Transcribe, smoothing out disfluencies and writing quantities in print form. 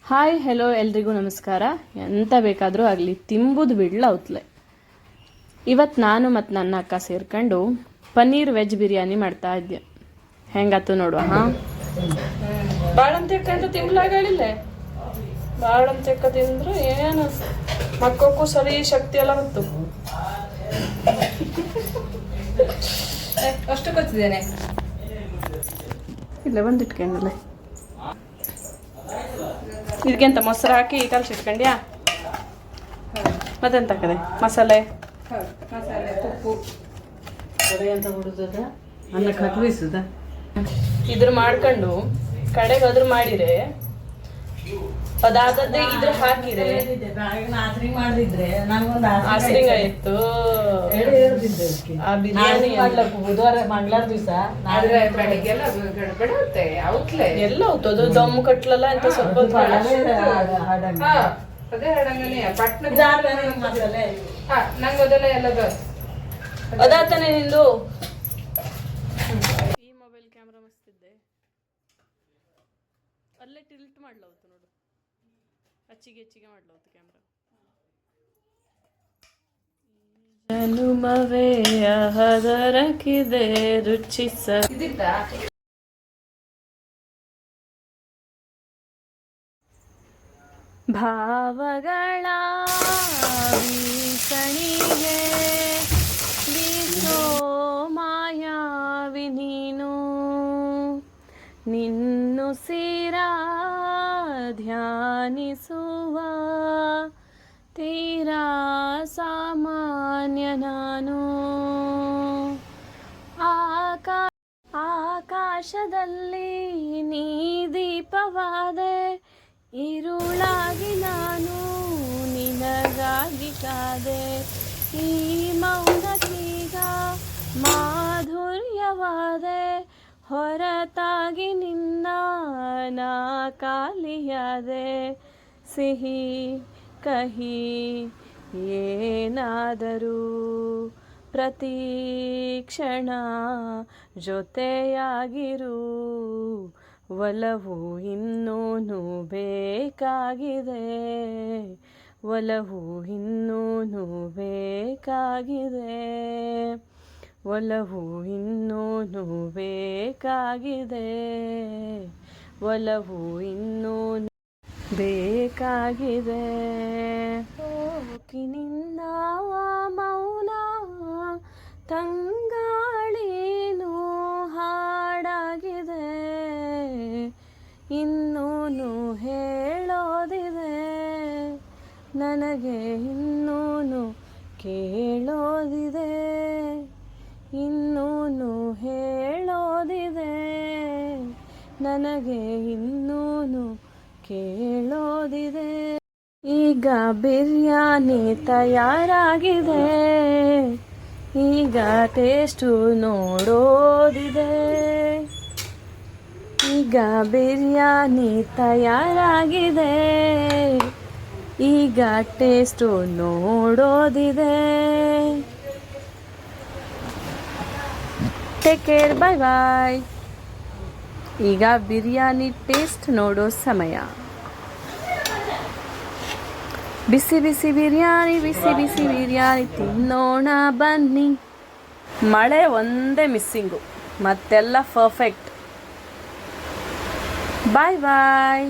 Hi hello ಎಲ್ರಿಗೂ ನಮಸ್ಕಾರ. ಎಂತ ಬೇಕಾದರೂ ಆಗಲಿ ತಿಂಬುದು ಬಿಡ್ಲ ಅವತ್ಲೆ. ಇವತ್ತು ನಾನು ಮತ್ತು ನನ್ನ ಅಕ್ಕ ಸೇರ್ಕೊಂಡು ಪನ್ನೀರ್ ವೆಜ್ ಬಿರಿಯಾನಿ ಮಾಡ್ತಾ ಇದ್ದೆ. ಹೆಂಗಾತು ನೋಡುವ. ಹಾಂ, ಬಾಳಂತೆಕ್ಕಂತ ತಿನ್ಲಾಗಳಿಲ್ಲ. ಬಾಳಂತೆಕ್ಕ ತಿಂದ್ರೆ ಏನು ಮಕ್ಕಕ್ಕೂ ಸರಿ ಶಕ್ತಿ ಎಲ್ಲ ಬತ್ತು. ಅಷ್ಟು ಗೊತ್ತಿದ್ದೇನೆ. ಇಲ್ಲ ಬಂದಿಟ್ಕೊಂಡಲ್ಲ. ಇದಕ್ಕೆಂತ ಮೊಸರು ಹಾಕಿ ಕಲಸಿಟ್ಕೊಂಡ್ಯಾ? ಮತ್ತೆಂತ ಹಾಕದೆ? ಮಸಾಲೆ ಉಪ್ಪು ಅಂತ ಬಿಡುತ್ತದ ಅನ್ನಕ್ಕೆ ಹಾಕಿಸುದ ಇದ್ರ ಮಾಡ್ಕೊಂಡು ಕಡೆಗೆ ಅದ್ರ ಮಾಡಿರೆ ಅದಾದದ್ದೇ ಇದ್ರ ಹಾಕಿರೆ ಮಾಡಿದ್ರೆ ನಂಗೊಂದು ಹಸಿರಿಂಗ ಇತ್ತು. ಆ ಬಿರಿಯಾನಿ ಬುಧವಾರ ಮಂಗಳವಾರ ದಿವಸ ಆದ್ರೆ ಬೆಳಿಗ್ಗೆಲ್ಲ ಗಡಬಡುತ್ತೆ ಔಟ್ಲೆ ಎಲ್ಲ ಹೋಗ್ತದ ದಮ್ಮು ಕಟ್ಲಲ್ಲ ಅಂತ ಸ್ವಲ್ಪ ಅದೇ ಹಡಂಗನೆ ಪಟ್ನ ಮಸಾಲೆ ನಂಗೆ ಅದೆಲ್ಲ ಎಲ್ಲದ ಅದಾತಾನೆ ನಿಂದು. ಈ ಮೊಬೈಲ್ ಕ್ಯಾಮ್ರಾ ಮಸ್ತಿದ್ದೆ. ಅಲ್ಲೇ ಟಿಲ್ಟ್ ಮಾಡ್ಲವತ್ತು ನೋಡು, ಹೆಚ್ಚಿಗೆ ಮಾಡ್ಲವತ್ತು ಕ್ಯಾಮ್ರಾ. ಜನುಮವೇ ಹದರಕಿದೆ ರುಚಿಸ ಇದಿತ್ತ ಭಾವಗಳ ಬೀಸಣಿಗೆ ಬೀಸೋ ಮಾಯಾವಿ ನೀನು, ನಿನ್ನು ಸಿರ ಧ್ಯಾನಿಸುವ ತೀರಾ ಸಾಮಾನ್ಯ ನಾನು. ಆಕಾಶದಲ್ಲಿ ನೀ ದೀಪವಾದೆ, ഇരുളാಗಿ ನಾನು ನಿನಗಾಗಿ ಕಾದೆ. ಈ ಮೌನಕ್ಕೀಗ ಮಾಧುರ್ಯವಾದೆ, ಹೊರತಾಗಿ ನಿನ್ನ ನಾ ಖಾಲಿಯಾದೆ. ಸಿಹಿ ಕಹಿ ಏನಾದರೂ ಪ್ರತಿ ಕ್ಷಣ ಜೊತೆಯಾಗಿರು, ಒಲವು ಇನ್ನೂನು ಬೇಕಾಗಿದೆ, ಒಲವು ಇನ್ನೂನು ಬೇಕಾಗಿದೆ, ಒಲವು ಇನ್ನೂನು ಬೇಕಾಗಿದೆ, ಒಲವು ಇನ್ನೂನು ಬೇಕಾಗಿದೆ. ಓಕಿನಿಂದ ಮೌನ ತಂಗಾಳೇನು ಹಾಡಾಗಿದೆ, ಇನ್ನೂನು ಹೇಳೋದಿದೆ ನನಗೆ, ಇನ್ನೂನು ಕೇಳೋದಿದೆ, ಇನ್ನೂನು ಹೇಳೋದಿದೆ ನನಗೆ, ಇನ್ನೂನು ಕೇಳೋದಿದೆ. ಈಗ ಬಿರಿಯಾನಿ ತಯಾರಾಗಿದೆ, ಈಗ ಟೇಸ್ಟು ನೋಡೋದಿದೆ. ಈಗ ಬಿರಿಯಾನಿ ತಯಾರಾಗಿದೆ, ಈಗ ಟೇಸ್ಟು ನೋಡೋದಿದೆ. ಟೇಕ್ ಕೇರ್, ಬಾಯ್ ಬಾಯ್. ಈಗ ಬಿರಿಯಾನಿ ಟೇಸ್ಟ್ ನೋಡೋ ಸಮಯ. ಬಿಸಿ ಬಿಸಿ ಬಿರಿಯಾನಿ, ಬಿಸಿ ಬಿಸಿ ಬಿರಿಯಾನಿ ತಿನ್ನೋಣ ಬನ್ನಿ. ಮಳೆ ಒಂದೇ ಮಿಸ್ಸಿಂಗು, ಮತ್ತೆಲ್ಲ ಪರ್ಫೆಕ್ಟ್. ಬಾಯ್ ಬಾಯ್.